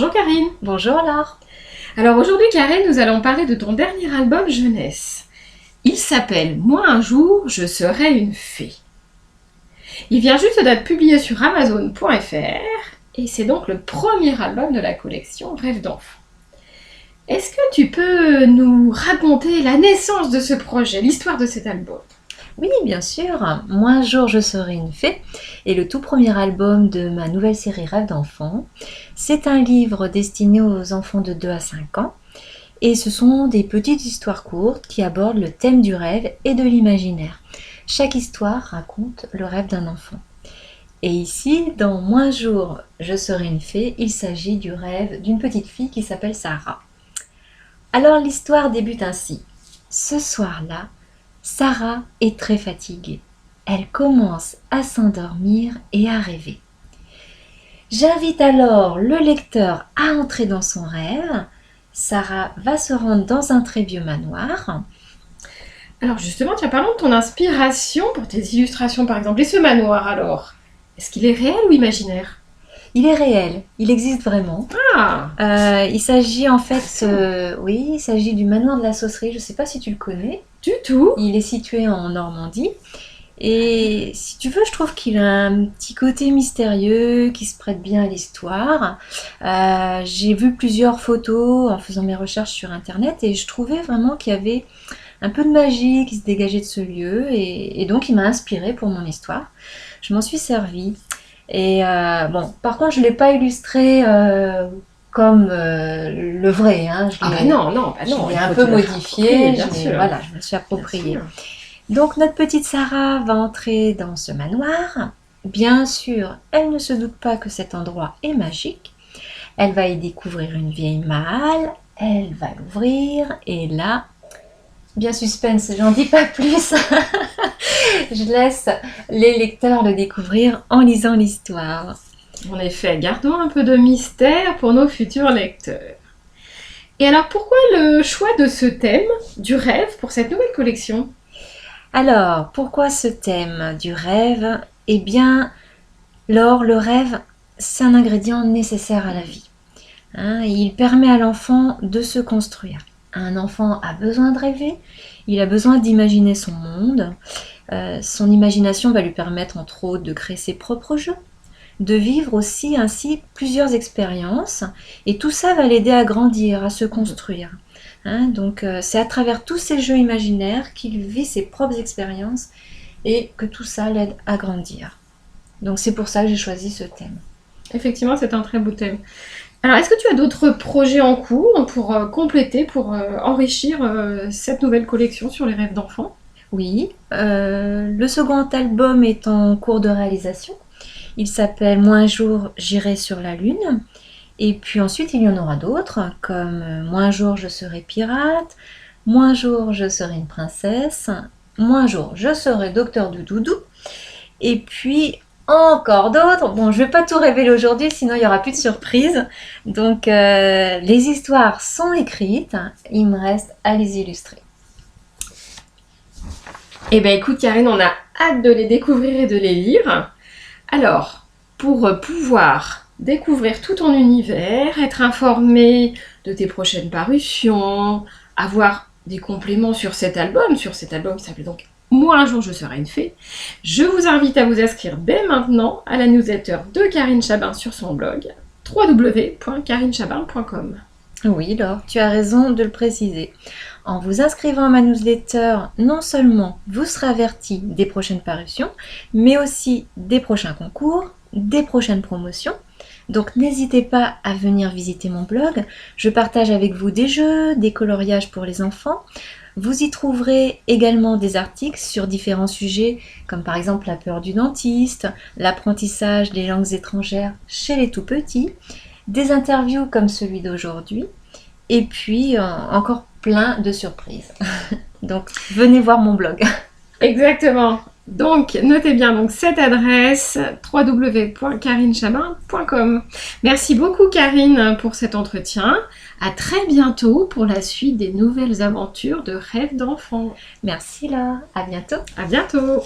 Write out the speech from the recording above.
Bonjour Karine. Bonjour Laure. Alors aujourd'hui Karine, nous allons parler de ton dernier album jeunesse. Il s'appelle Moi un jour, je serai une fée. Il vient juste d'être publié sur Amazon.fr et c'est donc le premier album de la collection Rêve d'enfant. Est-ce que tu peux nous raconter la naissance de ce projet, l'histoire de cet album? Oui, bien sûr. Moi un jour je serai une fée est le tout premier album de ma nouvelle série Rêve d'enfant. C'est un livre destiné aux enfants de 2 à 5 ans et ce sont des petites histoires courtes qui abordent le thème du rêve et de l'imaginaire. Chaque histoire raconte le rêve d'un enfant. Et ici, dans Moi un jour je serai une fée, il s'agit du rêve d'une petite fille qui s'appelle Sarah. Alors l'histoire débute ainsi. Ce soir-là, Sarah est très fatiguée. Elle commence à s'endormir et à rêver. J'invite alors le lecteur à entrer dans son rêve. Sarah va se rendre dans un très vieux manoir. Alors justement, tu as parlé de ton inspiration pour tes illustrations par exemple. Et ce manoir alors, est-ce qu'il est réel ou imaginaire? Il est réel, il existe vraiment. Ah, Il s'agit il s'agit du manoir de la Saucerie. Je ne sais pas si tu le connais. du tout. Il est situé en Normandie. Et si tu veux, je trouve qu'il a un petit côté mystérieux qui se prête bien à l'histoire. J'ai vu plusieurs photos en faisant mes recherches sur internet et je trouvais vraiment qu'il y avait un peu de magie qui se dégageait de ce lieu et donc il m'a inspirée pour mon histoire. Je m'en suis servie. Et bon, par contre, je ne l'ai pas illustré comme le vrai. Hein. Ah bah non, Je non, l'ai il un faut peu te le modifié. réapproprier, bien sûr. Voilà, je me suis Bien appropriée. sûr. Donc notre petite Sarah va entrer dans ce manoir. Bien sûr, elle ne se doute pas que cet endroit est magique. Elle va y découvrir une vieille malle. Elle va l'ouvrir et là, bien suspense, j'en dis pas plus. Je laisse les lecteurs le découvrir en lisant l'histoire. En effet, gardons un peu de mystère pour nos futurs lecteurs. Et alors pourquoi le choix de ce thème, du rêve, pour cette nouvelle collection? Alors, pourquoi ce thème du rêve? Eh bien, Laure, le rêve, c'est un ingrédient nécessaire à la vie. Hein, il permet à l'enfant de se construire. Un enfant a besoin de rêver, il a besoin d'imaginer son monde. Son imagination va lui permettre entre autres de créer ses propres jeux, de vivre aussi ainsi plusieurs expériences et tout ça va l'aider à grandir, à se construire. Hein, donc c'est à travers tous ces jeux imaginaires qu'il vit ses propres expériences et que tout ça l'aide à grandir. Donc c'est pour ça que j'ai choisi ce thème. Effectivement, c'est un très beau thème. Alors, est-ce que tu as d'autres projets en cours pour compléter, pour enrichir cette nouvelle collection sur les rêves d'enfants? Oui, le second album est en cours de réalisation. Il s'appelle Moi un jour j'irai sur la lune. Et puis ensuite il y en aura d'autres comme Moi un jour je serai pirate, Moi un jour je serai une princesse, Moi un jour je serai docteur du doudou. Et puis encore d'autres. Bon, je vais pas tout révéler aujourd'hui, sinon il y aura plus de surprises. Donc les histoires sont écrites, il me reste à les illustrer. Eh bien, écoute, Karine, on a hâte de les découvrir et de les lire. Alors, pour pouvoir découvrir tout ton univers, être informé de tes prochaines parutions, avoir des compléments sur cet album qui s'appelle donc Moi un jour je serai une fée, je vous invite à vous inscrire dès maintenant à la newsletter de Karine Chabin sur son blog www.karinchabin.com. Oui, Laure, tu as raison de le préciser. En vous inscrivant à ma newsletter, non seulement vous serez averti des prochaines parutions, mais aussi des prochains concours, des prochaines promotions. Donc n'hésitez pas à venir visiter mon blog. Je partage avec vous des jeux, des coloriages pour les enfants. Vous y trouverez également des articles sur différents sujets, comme par exemple la peur du dentiste, l'apprentissage des langues étrangères chez les tout-petits, des interviews comme celui d'aujourd'hui, et puis encore plein de surprises. Donc venez voir mon blog. Exactement. Donc, notez bien donc cette adresse www.karinchabin.com. Merci beaucoup Karine pour cet entretien. À très bientôt pour la suite des nouvelles aventures de Rêves d'enfants. Merci Laure, à bientôt. À bientôt.